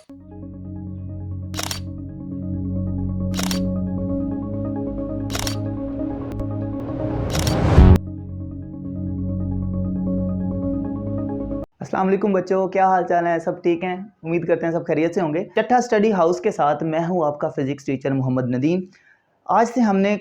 अस्सलाम वालेकुम बच्चों, क्या हाल चाल है? सब ठीक हैं? उम्मीद करते हैं सब खैरियत से होंगे। चट्टा स्टडी हाउस के साथ मैं हूं आपका फिजिक्स टीचर मोहम्मद नदीम। आज से हमने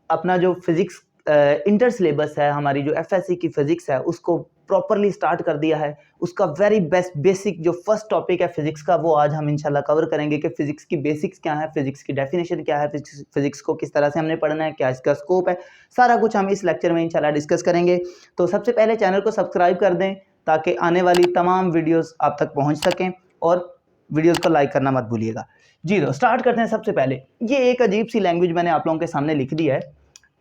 अपना जो फिजिक्स इंटर सिलेबस है, हमारी जो एफएससी की फिजिक्स है, उसको प्रॉपरली स्टार्ट कर दिया है। उसका वेरी बेस्ट बेसिक जो फर्स्ट टॉपिक है फिजिक्स का, वो आज हम इंशाल्लाह कवर करेंगे कि फिजिक्स की बेसिक्स क्या है, फिजिक्स की डेफिनेशन क्या है, फिजिक्स को किस तरह से हमने पढ़ना है, क्या इसका स्कोप है, सारा कुछ हम इस लेक्चर में इंशाल्लाह डिस्कस करेंगे। तो सबसे पहले चैनल को सब्सक्राइब कर दें ताकि आने वाली तमाम वीडियोस आप तक पहुंच सकें, और वीडियोस को लाइक करना मत भूलिएगा। जी तो स्टार्ट करते हैं। सबसे पहले ये एक अजीब सी लैंग्वेज मैंने आप लोगों के सामने लिख दी है।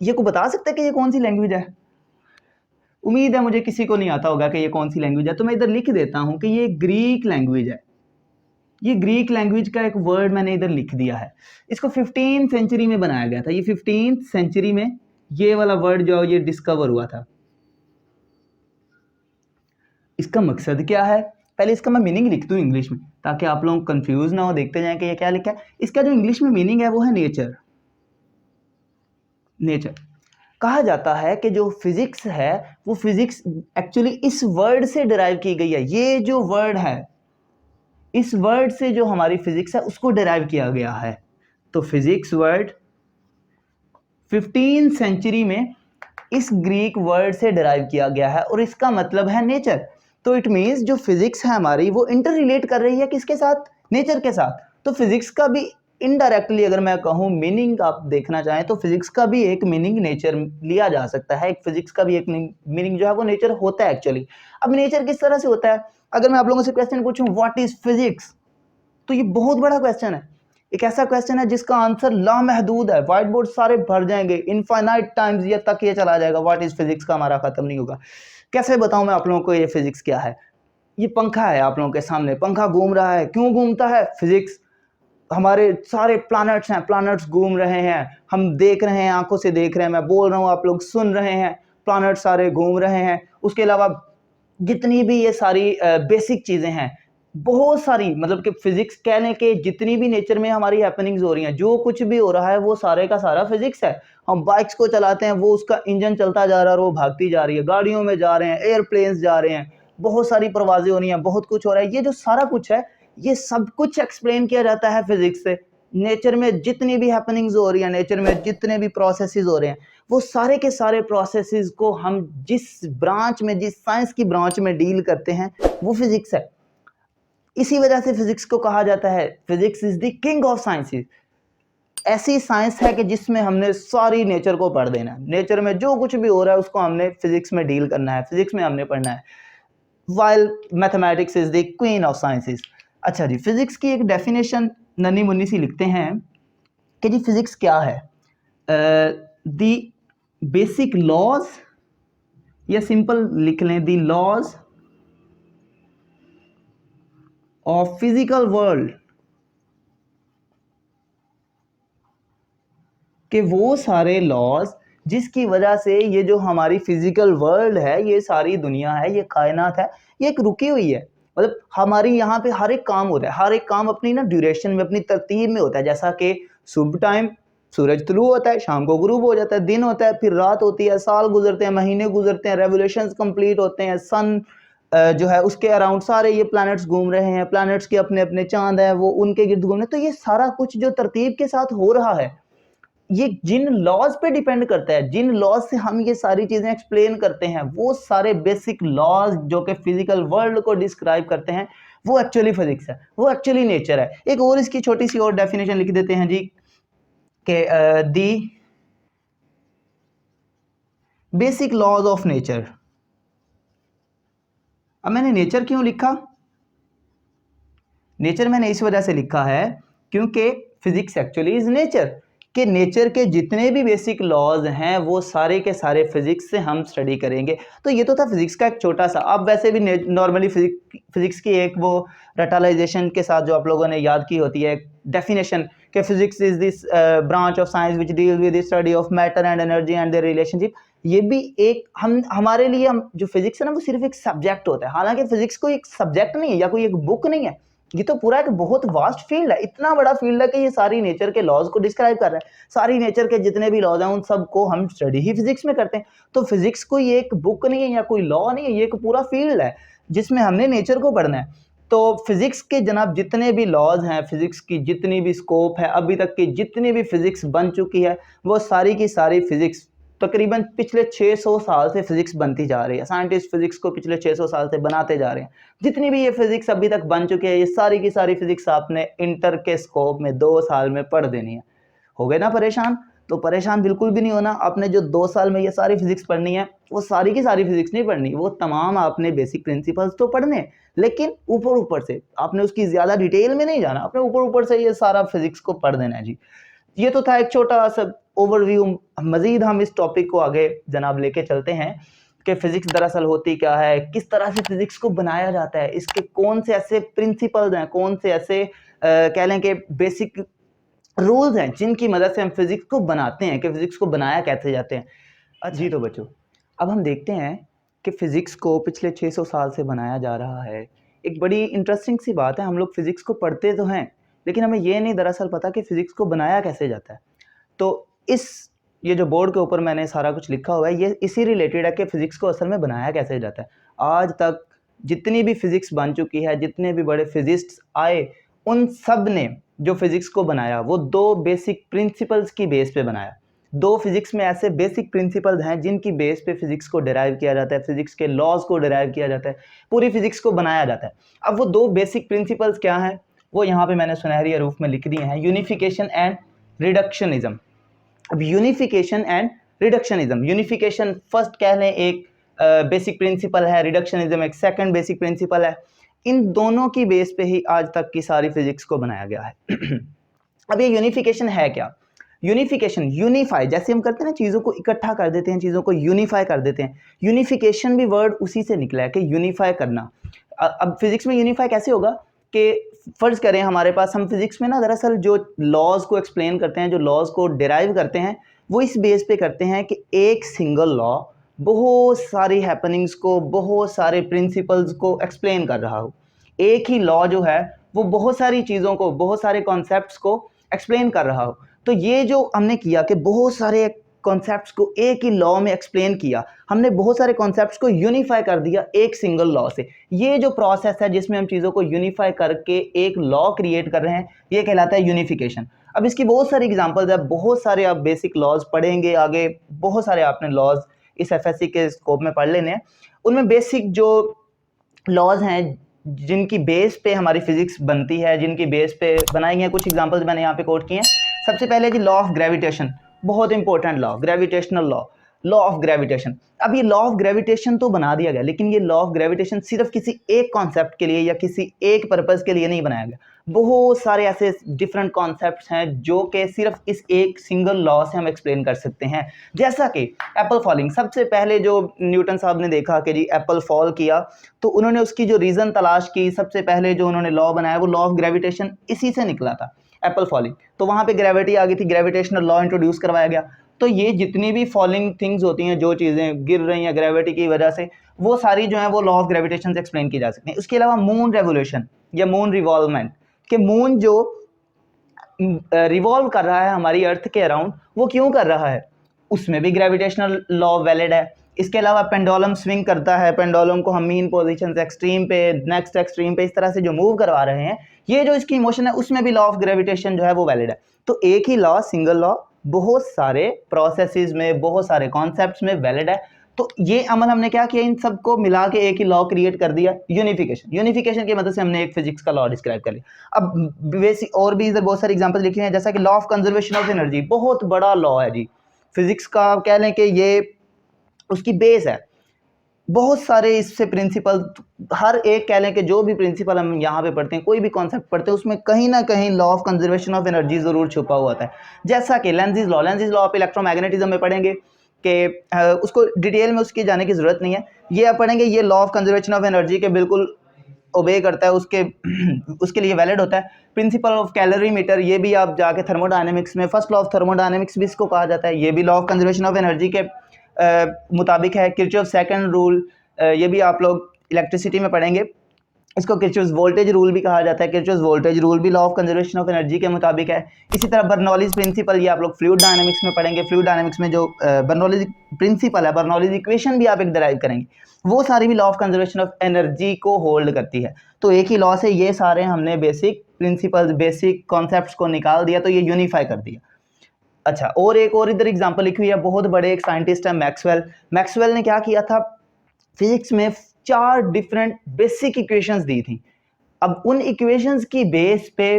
ये को बता सकते हैं कि ये कौन सी लैंग्वेज है? उम्मीद है मुझे किसी को नहीं आता होगा कि ये कौन सी लैंग्वेज है, तो मैं इधर लिख देता हूं कि ये ग्रीक लैंग्वेज है। ये ग्रीक लैंग्वेज का एक वर्ड मैंने इधर लिख दिया है। इसको 15th सेंचुरी में बनाया गया था। ये 15th सेंचुरी में ये वाला वर्ड जो ये डिस्कवर हुआ था। इसका मकसद क्या है? पहले इसका मैं मीनिंग लिख दूं इंग्लिश में ताकि आप लोग कंफ्यूज ना हो, देखते जाएं कि ये क्या लिखा है। इसका जो इंग्लिश में मीनिंग है वो है नेचर। नेचर कहा जाता है कि जो फिजिक्स है वो फिजिक्स एक्चुअली इस वर्ड से डिराइव की गई है। ये जो वर्ड है, इस वर्ड से जो हमारी फिजिक्स है उसको डिराइव किया गया है। तो फिजिक्स वर्ड 15th सेंचुरी में इस ग्रीक वर्ड से डिराइव किया गया है और इसका मतलब है नेचर। तो इट मीन्स जो फिजिक्स है हमारी वो इंटर रिलेट कर रही है किसके साथ? नेचर के साथ। तो फिजिक्स का भी इनडायरेक्टली अगर मैं कहूँ मीनिंग आप देखना चाहें तो फिजिक्स का भी एक मीनिंग नेचर लिया जा सकता है। एक फिजिक्स का भी एक मीनिंग जो है वो नेचर होता है एक्चुअली। अब नेचर किस तरह से होता है? अगर मैं आप लोगों से क्वेश्चन पूछूं व्हाट इज फिजिक्स, तो ये बहुत बड़ा क्वेश्चन है। एक ऐसा क्वेश्चन है जिसका आंसर लामहदूद है, व्हाइट बोर्ड सारे भर जाएंगे, इनफाइनाइट टाइम्स ये तक ये चला जाएगा। व्हाट इज फिजिक्स का हमारा खत्म नहीं होगा। कैसे बताऊं मैं आप लोगों को ये फिजिक्स क्या है? ये पंखा है आप लोगों के सामने, पंखा घूम रहा है। क्यों घूमता है? फिजिक्स। हमारे सारे प्लैनेट्स हैं, प्लैनेट्स घूम रहे हैं, हम देख रहे हैं, आंखों से देख रहे हैं, मैं बोल रहा हूं आप लोग सुन रहे हैं, प्लैनेट सारे घूम रहे हैं। उसके अलावा जितनी भी ये सारी बेसिक चीजें हैं, बहुत सारी, मतलब कि फिजिक्स कहने के जितनी भी नेचर में हमारी हैपनिंग्स हो रही हैं, जो कुछ भी हो रहा है वो सारे का सारा फिजिक्स है। हम बाइक्स को चलाते हैं, वो उसका इंजन चलता जा रहा है और वो भागती जा रही है। गाड़ियों में जा रहे हैं, एयरप्लेन्स जा रहे हैं, बहुत सारी परवाजें हो रही हैं, बहुत कुछ हो रहा है। ये जो सारा कुछ है ये सब कुछ एक्सप्लेन किया जाता है फिजिक्स से। नेचर में जितनी भी हैपनिंग्स हो रही है, नेचर में जितने भी प्रोसेसेस हो रहे हैं, वो सारे के सारे प्रोसेसेस को हम जिस ब्रांच में, जिस साइंस की ब्रांच में डील करते हैं वो फिजिक्स है। इसी वजह से फिजिक्स को कहा जाता है physics is the king of sciences. ऐसी साइंस है कि जिसमें हमने सारी नेचर को पढ़ देना है। नेचर में जो कुछ भी हो रहा है उसको हमने फिजिक्स में डील करना है, फिजिक्स में हमने पढ़ना है। While mathematics is the queen of sciences. अच्छा जी, फिजिक्स की एक डेफिनेशन नन्ही मुन्नी सी लिखते हैं कि जी फिजिक्स क्या है। द बेसिक लॉज, या सिंपल लिख लें the laws of physical world, कि वो सारे लॉज जिसकी वजह से ये जो हमारी फिजिकल वर्ल्ड है, ये सारी दुनिया है, ये कायनात है, ये एक रुकी हुई है। मतलब हमारी यहाँ पे हर एक काम होता है, हर एक काम अपनी ना ड्यूरेशन में, अपनी तरतीब में होता है। जैसा कि सुबह टाइम सूरज तुलू होता है, शाम को गुरूब हो जाता है, दिन होता है, फिर रात होती है, साल गुजरते हैं, महीने गुजरते हैं, रेवोल्यूशंस कंप्लीट होते हैं, सन जो है उसके अराउंड सारे ये प्लैनेट्स घूम रहे हैं, प्लैनेट्स के अपने अपने चांद है, वो उनके गिर्द घूम रहे हैं। तो ये सारा कुछ जो तरतीब के साथ हो रहा है, ये जिन लॉज पे डिपेंड करता है, जिन लॉज से हम ये सारी चीजें एक्सप्लेन करते हैं, वो सारे बेसिक लॉज जो कि फिजिकल वर्ल्ड को डिस्क्राइब करते हैं, वो एक्चुअली फिजिक्स है, वो एक्चुअली नेचर है। एक और इसकी छोटी सी और डेफिनेशन लिख देते हैं जी कि the basic laws of nature. अब मैंने नेचर क्यों लिखा? नेचर मैंने इस वजह से लिखा है क्योंकि फिजिक्स एक्चुअली इज नेचर, कि नेचर के जितने भी बेसिक लॉज हैं वो सारे के सारे फिजिक्स से हम स्टडी करेंगे। तो ये तो था फिजिक्स का एक छोटा सा। अब वैसे भी नॉर्मली फिजिक्स की एक वो रटालाइजेशन के साथ जो आप लोगों ने याद की होती है डेफिनेशन, कि physics is this branch of science which deal with the study of matter and energy and their relationship. ये भी एक हमारे लिए जो फिजिक्स है ना, वो सिर्फ एक सब्जेक्ट होता है। हालांकि फिजिक्स कोई एक सब्जेक्ट नहीं है या कोई एक बुक नहीं है, ये तो पूरा एक बहुत वास्ट फील्ड है, इतना बड़ा फील्ड है कि ये सारी नेचर के लॉज को डिस्क्राइब कर रहा है। सारी नेचर के जितने भी लॉज हैं उन सबको हम स्टडी ही फिजिक्स में करते हैं। तो फिजिक्स कोई एक बुक नहीं है या कोई लॉ नहीं है, ये एक पूरा फील्ड है जिसमें हमने नेचर को पढ़ना है। तो फिजिक्स के जनाब जितने भी लॉज हैं, फिजिक्स की जितनी भी स्कोप है, अभी तक की जितनी भी फिजिक्स बन चुकी है, वो सारी की सारी फिजिक्स तकरीबन पिछले 600 साल से फिजिक्स बनती जा रही है। साइंटिस्ट फिजिक्स को पिछले 600 साल से बनाते जा रहे हैं। जितनी भी ये फिजिक्स अभी तक बन चुकी है, ये सारी की सारी फिजिक्स आपने इंटर के स्कोप में 2 साल में पढ़ देनी है। हो गए ना परेशान? तो परेशान बिल्कुल भी नहीं होना। आपने जो 2 साल में ये सारी फिजिक्स पढ़नी है, वो सारी की सारी फिजिक्स नहीं पढ़नी, वो तमाम आपने बेसिक प्रिंसिपल्स तो पढ़ने, लेकिन ऊपर ऊपर से आपने उसकी ज़्यादा डिटेल में नहीं जाना, आपने ऊपर ऊपर से ये सारा फिजिक्स को पढ़ देना है जी। ये तो था एक छोटा सा ओवरव्यू। मज़ीद हम इस टॉपिक को आगे जनाब लेके चलते हैं कि फ़िज़िक्स दरअसल होती क्या है, किस तरह से फ़िज़िक्स को बनाया जाता है, इसके कौन से ऐसे प्रिंसिपल्स हैं, कौन से ऐसे कह लें कि बेसिक रूल्स हैं जिनकी मदद से हम फिज़िक्स को बनाते हैं, कि फ़िज़िक्स को बनाया कैसे जाते हैं। जी तो बच्चों, अब हम देखते हैं कि फ़िज़िक्स को पिछले 600 साल से बनाया जा रहा है। एक बड़ी इंटरेस्टिंग सी बात है, हम लोग फ़िज़िक्स को पढ़ते तो हैं, लेकिन हमें ये नहीं दरअसल पता कि फ़िज़िक्स को बनाया कैसे जाता है। तो ये जो बोर्ड के ऊपर मैंने सारा कुछ लिखा हुआ है, ये इसी रिलेटेड है कि फ़िज़िक्स को असल में बनाया कैसे जाता है। आज तक जितनी भी फ़िज़िक्स बन चुकी है, जितने भी बड़े फ़िज़िस्ट्स आए, उन सब ने जो फ़िज़िक्स को बनाया वो 2 बेसिक प्रिंसिपल्स की बेस पे बनाया। 2 फ़िज़िक्स में ऐसे बेसिक प्रिंसिपल्स हैं जिनकी बेस पे फ़िज़िक्स को डिराइव किया जाता है, फ़िज़िक्स के लॉज़ को डिराइव किया जाता है, पूरी फ़िज़िक्स को बनाया जाता है। अब वो 2 बेसिक प्रिंसिपल्स क्या हैं, वो यहाँ पे मैंने सुनहरी हरूफ में लिख दिए हैं, यूनिफिकेशन एंड रिडक्शनिज़्म। अब unification and reductionism, unification first कह लें एक बेसिक प्रिंसिपल है, रिडक्शनिज्म एक सेकंड बेसिक प्रिंसिपल है। इन दोनों की बेस पे ही आज तक की सारी फिजिक्स को बनाया गया है। अब ये यूनिफिकेशन है क्या? यूनिफिकेशन, यूनिफाई, जैसे हम करते हैं ना, चीज़ों को इकट्ठा कर देते हैं, चीज़ों को यूनिफाई कर देते हैं। यूनिफिकेशन भी वर्ड उसी से निकला है कि यूनिफाई करना। अब फिजिक्स में यूनिफाई कैसे होगा कि फ़र्ज़ करें हमारे पास, हम फिज़िक्स में ना दरअसल जो लॉज़ को एक्सप्लेन करते हैं, जो लॉज़ को डिराइव करते हैं, वो इस बेस पे करते हैं कि एक सिंगल लॉ बहुत सारी हैपनिंग्स को, बहुत सारे प्रिंसिपल्स को एक्सप्लेन कर रहा हो। एक ही लॉ जो है वो बहुत सारी चीज़ों को, बहुत सारे कॉन्सेप्ट्स को एक्सप्लेन कर रहा हो। तो ये जो हमने किया कि बहुत सारे कॉन्सेप्ट्स को एक ही लॉ में एक्सप्लेन किया, हमने बहुत सारे कॉन्सेप्ट्स को यूनिफाई कर दिया एक सिंगल लॉ से। ये जो प्रोसेस है जिसमें हम चीज़ों को यूनिफाई करके एक लॉ क्रिएट कर रहे हैं, ये कहलाता है यूनिफिकेशन। अब इसकी बहुत सारी एग्जांपल्स है, बहुत सारे आप बेसिक लॉज पढ़ेंगे आगे, बहुत सारे आपने लॉज इस एफएससी के स्कोप में पढ़ लेने हैं। उनमें बेसिक जो लॉज हैं जिनकी बेस पे हमारी फिजिक्स बनती है, जिनकी बेस पे बनाई हैं, कुछ एग्जांपल्स मैंने यहाँ पे कोट किए हैं। सबसे पहले जी लॉ ऑफ ग्रेविटेशन, बहुत important law, gravitational law, law of gravitation. अब ये लॉ ऑफ ग्रेविटेशन तो बना दिया गया, लेकिन ये लॉ ऑफ ग्रेविटेशन सिर्फ किसी एक कॉन्सेप्ट के लिए या किसी एक पर्पज़ के लिए नहीं बनाया गया। बहुत सारे ऐसे डिफरेंट कॉन्सेप्ट्स हैं जो कि सिर्फ इस एक सिंगल लॉ से हम एक्सप्लेन कर सकते हैं। जैसा कि एप्पल फॉलिंग, सबसे पहले जो न्यूटन साहब ने देखा कि जी एप्पल फॉल किया, तो उन्होंने उसकी जो रीज़न तलाश की, सबसे पहले जो उन्होंने लॉ बनाया वो लॉ ऑफ ग्रेविटेशन इसी से निकला था, एप्पल फॉलिंग। तो वहाँ पे ग्रेविटी आ गई थी, ग्रेविटेशनल लॉ इंट्रोड्यूस करवाया गया। तो ये जितनी भी फॉलिंग थिंग्स होती हैं, जो चीज़ें गिर रही हैं ग्रेविटी की वजह से, वो सारी जो है वो लॉ ऑफ ग्रेविटेशन से एक्सप्लेन की जा सकती हैं। उसके अलावा मून रेवोल्यूशन या मून रिवॉल्वमेंट, कि मून जो रिवॉल्व कर रहा है हमारी अर्थ के अराउंड, वो क्यों कर रहा है, उसमें भी ग्रेविटेशनल लॉ वैलिड है। इसके अलावा पेंडुलम स्विंग करता है, पेंडुलम को हम मीन पोजीशन से एक्सट्रीम पे, नेक्स्ट एक्सट्रीम पे, इस तरह से जो मूव करवा रहे हैं, ये जो इसकी मोशन है उसमें भी लॉ ऑफ ग्रेविटेशन जो है वो वैलिड है। तो एक ही लॉ, सिंगल लॉ, बहुत सारे प्रोसेसेस में, बहुत सारे कॉन्सेप्ट्स में वैलिड है। तो ये अमल हमने क्या किया, इन सबको मिला के एक ही लॉ क्रिएट कर दिया, यूनिफिकेशन। यूनिफिकेशन की मदद से हमने एक फिजिक्स का लॉ डिस्क्राइब कर लिया। अब बेसिक और भी इधर बहुत सारे एग्जांपल लिखे हैं, जैसा कि law of conservation of energy, बहुत बड़ा लॉ है जी फिजिक्स का, कह लें कि ये उसकी बेस है। बहुत सारे इससे प्रिंसिपल, हर एक कह लें कि जो भी प्रिंसिपल हम यहाँ पे पढ़ते हैं, कोई भी कॉन्सेप्ट पढ़ते हैं, उसमें कहीं ना कहीं law of conservation of energy ज़रूर छुपा हुआ होता है। जैसा कि लेंज़िस लॉ ऑफ इलेक्ट्रोमैग्नेटिज्म में पढ़ेंगे कि उसको डिटेल में उसकी जाने की ज़रूरत नहीं है, ये आप पढ़ेंगे, ये law of conservation of energy के बिल्कुल ओबे करता है, उसके लिए वैलिड होता है। प्रिंसिपल ऑफ कैलोरीमीटर, ये भी आप जाके थर्मोडायनेमिक्स में, फर्स्ट लॉ ऑफ थर्मोडायनेमिक्स भी इसको कहा जाता है, ये भी law of conservation of energy के मुताबिक है। किरचॉफ सेकंड रूल, ये भी आप लोग इलेक्ट्रिसिटी में पढ़ेंगे। इसको किरचॉफ्स वोल्टेज रूल भी कहा जाता है। किरचॉफ्स वोल्टेज रूल भी law of conservation of energy के मुताबिक है। इसी तरह बर्नौलीज प्रिंसिपल, ये आप लोग फ्लूइड डायनामिक्स में पढ़ेंगे। फ्लूइड डायनामिक्स में जो बर्नौलीज प्रिंसिपल है, बर्नौलीज इक्वेशन भी आप एक डिराइव करेंगे, वो सारी भी law of conservation of energy को होल्ड करती है। तो एक ही लॉ से ये सारे हमने बेसिक प्रिंसिपल्स, बेसिक कॉन्सेप्ट्स को निकाल दिया, तो ये यूनिफाई कर दिया। अच्छा, और एक और इधर एग्जांपल लिखी हुई है, बहुत बड़े एक साइंटिस्ट है मैक्सवेल। मैक्सवेल ने क्या किया था, फिजिक्स में 4 डिफरेंट बेसिक इक्वेशंस दी थी। अब उन इक्वेशंस की बेस पे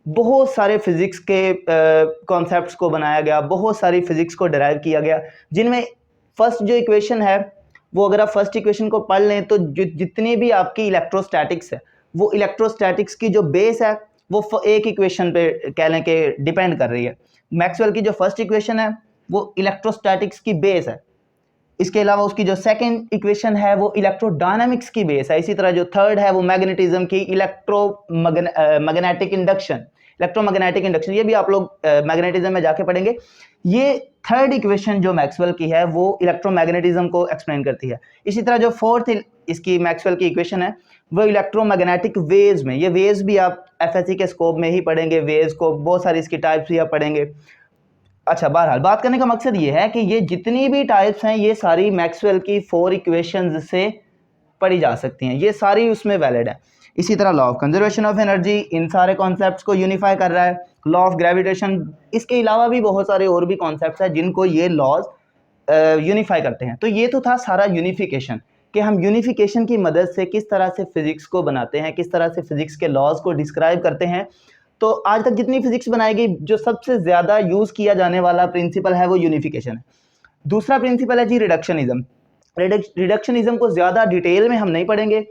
बहुत सारे फिजिक्स के कॉन्सेप्ट्स को बनाया गया, बहुत सारी फिजिक्स को डिराइव किया गया, जिनमें फर्स्ट जो इक्वेशन है वो अगर आप फर्स्ट इक्वेशन को पढ़ लें तो जितनी भी आपकी इलेक्ट्रोस्टैटिक्स है, वो इलेक्ट्रोस्टैटिक्स की जो बेस है वो एक इक्वेशन पे कह लें कि डिपेंड कर रही है। मैक्सवेल की जो फर्स्ट इक्वेशन है वो इलेक्ट्रोस्टैटिक्स की बेस है। इसके अलावा उसकी जो सेकंड इक्वेशन है वो इलेक्ट्रोडायनामिक्स की बेस है। इसी तरह जो थर्ड है वो मैग्नेटिज्म की मैग्नेटिक इंडक्शन, ये भी आप लोग मैग्नेटिज्म में जाके पढ़ेंगे। ये थर्ड इक्वेशन जो मैक्सवेल की है वो इलेक्ट्रोमैग्नेटिज्म को एक्सप्लेन करती है। इसी तरह जो फोर्थ इसकी मैक्सवेल की इक्वेशन है वो इलेक्ट्रोमैग्नेटिक वेव्स में, ये वेव्स भी आप एफएससी के स्कोप में ही पढ़ेंगे, वेव्स को बहुत सारी इसकी टाइप्स भी आप पढ़ेंगे। अच्छा, बहरहाल बात करने का मकसद ये है कि ये जितनी भी टाइप्स हैं ये सारी मैक्सवेल की 4 इक्वेशंस से पढ़ी जा सकती हैं, ये सारी उसमें वैलिड है। इसी तरह law of conservation of energy in सारे कॉन्सेप्ट्स को यूनिफाई कर रहा है। लॉ ऑफ ग्रेविटेशन, इसके अलावा भी बहुत सारे और भी कॉन्सेप्ट्स हैं जिनको ये लॉज यूनिफाई करते हैं। तो ये तो था सारा यूनिफिकेशन, कि हम यूनिफिकेशन की मदद से किस तरह से फिजिक्स को बनाते हैं, किस तरह से फिजिक्स के लॉज को डिस्क्राइब करते हैं। तो आज तक जितनी फिजिक्स बनाई गई, जो सबसे ज़्यादा यूज़ किया जाने वाला प्रिंसिपल है वो यूनिफिकेशन है। दूसरा प्रिंसिपल है जी रिडक्शनिज्म। रिडक्शनिज्म को ज़्यादा डिटेल में हम नहीं पढ़ेंगे,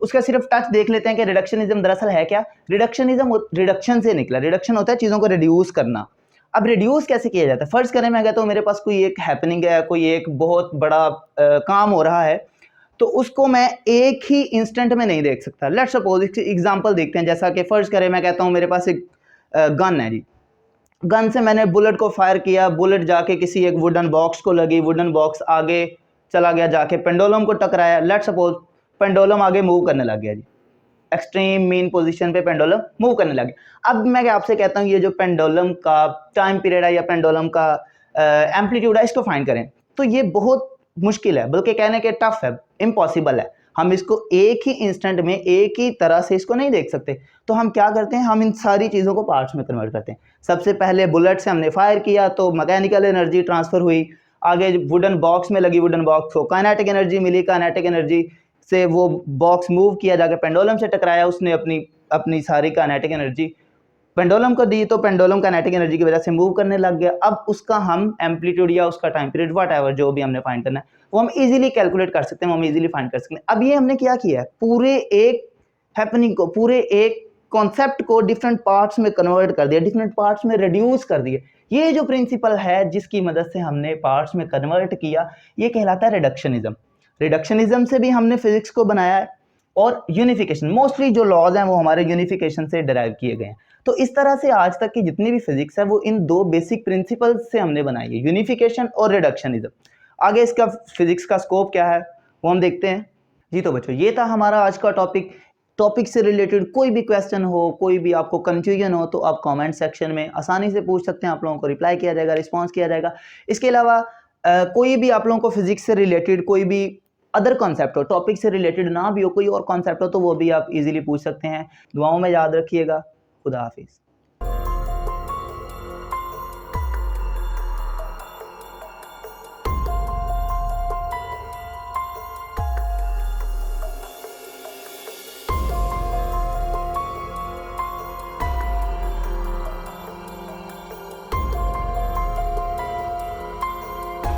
उसका सिर्फ टच देख लेते हैं कि रिडक्शनिज्म दरअसल है क्या। रिडक्शनिज्म रिडक्शन से निकला। रिडक्शन होता है चीज़ों को रिड्यूस करना। अब रिड्यूस कैसे किया जाता है? फर्ज करें मैं कहता हूँ मेरे पास कोई एक हैपनिंग है, कोई एक बहुत बड़ा काम हो रहा है, तो उसको मैं एक ही इंस्टेंट में नहीं देख सकता। लेट्स सपोज एग्जांपल देखते हैं, जैसा कि फर्ज करें मैं कहता हूँ मेरे पास एक गन है जी, गन से मैंने बुलेट को फायर किया, बुलेट जाके किसी एक वुडन बॉक्स को लगी, वुडन बॉक्स आगे चला गया, जाके पेंडुलम को टकराया। लेट्स सपोज पेंडुलम आगे मूव करने लग गया जी, एक्सट्रीम मीन पोजीशन पे पेंडुलम मूव करने लगे। अब मैं आपसे कहता हूँ ये जो पेंडुलम का टाइम पीरियड है या पेंडुलम का एम्पलीट्यूड है, इसको फाइंड करें, तो ये बहुत मुश्किल है, बल्कि कहने के टफ है, इम्पॉसिबल है। हम इसको एक ही इंस्टेंट में एक ही तरह से इसको नहीं देख सकते। तो हम क्या करते हैं, हम इन सारी चीज़ों को पार्ट्स में कन्वर्ट करते हैं। सबसे पहले बुलेट से हमने फायर किया तो मैकेनिकल एनर्जी ट्रांसफ़र हुई, आगे वुडन बॉक्स में लगी, वुडन बॉक्स को काइनेटिक एनर्जी मिली, काइनेटिक एनर्जी से वो बॉक्स मूव किया, जाकर पेंडुलम से टकराया, उसने अपनी सारी काइनेटिक एनर्जी पेंडुलम को दी, तो पेंडुलम काइनेटिक एनर्जी की वजह से मूव करने लग गया। अब उसका हम एम्पलीट्यूड या उसका टाइम पीरियड व्हाटएवर जो भी हमने फाइंड करना है वो हम इजीली कैलकुलेट कर सकते हैं, हम इजीली फाइंड कर सकते हैं। अब ये हमने क्या किया है, पूरे एक हैपनिंग को, पूरे एक कॉन्सेप्ट को डिफरेंट पार्ट्स में कन्वर्ट कर दिया, डिफरेंट पार्ट्स में रिड्यूस कर दिया। ये जो प्रिंसिपल है जिसकी मदद से हमने पार्ट्स में कन्वर्ट किया, ये कहलाता है रिडक्शनिज्म। रिडक्शनिज्म से भी हमने फिजिक्स को बनाया है, और यूनिफिकेशन, मोस्टली जो लॉज हैं वो हमारे यूनिफिकेशन से डिराइव किए गए हैं। तो इस तरह से आज तक की जितनी भी फिजिक्स है वो इन 2 बेसिक प्रिंसिपल्स से हमने बनाई है, यूनिफिकेशन और रिडक्शनिज्म। आगे इसका फिजिक्स का स्कोप क्या है वो हम देखते हैं जी। तो बच्चों, ये था हमारा आज का टॉपिक से रिलेटेड कोई भी क्वेश्चन हो, कोई भी आपको कंफ्यूजन हो, तो आप कमेंट सेक्शन में आसानी से पूछ सकते हैं, आप लोगों को रिप्लाई किया जाएगा, रिस्पॉन्स किया जाएगा। इसके अलावा कोई भी आप लोगों को फिजिक्स से रिलेटेड कोई भी अदर कॉन्सेप्ट हो, टॉपिक से रिलेटेड ना भी हो, कोई और कॉन्सेप्ट हो, तो वो भी आप इजीली पूछ सकते हैं। दुआओं में याद रखिएगा। खुदा हाफिज़।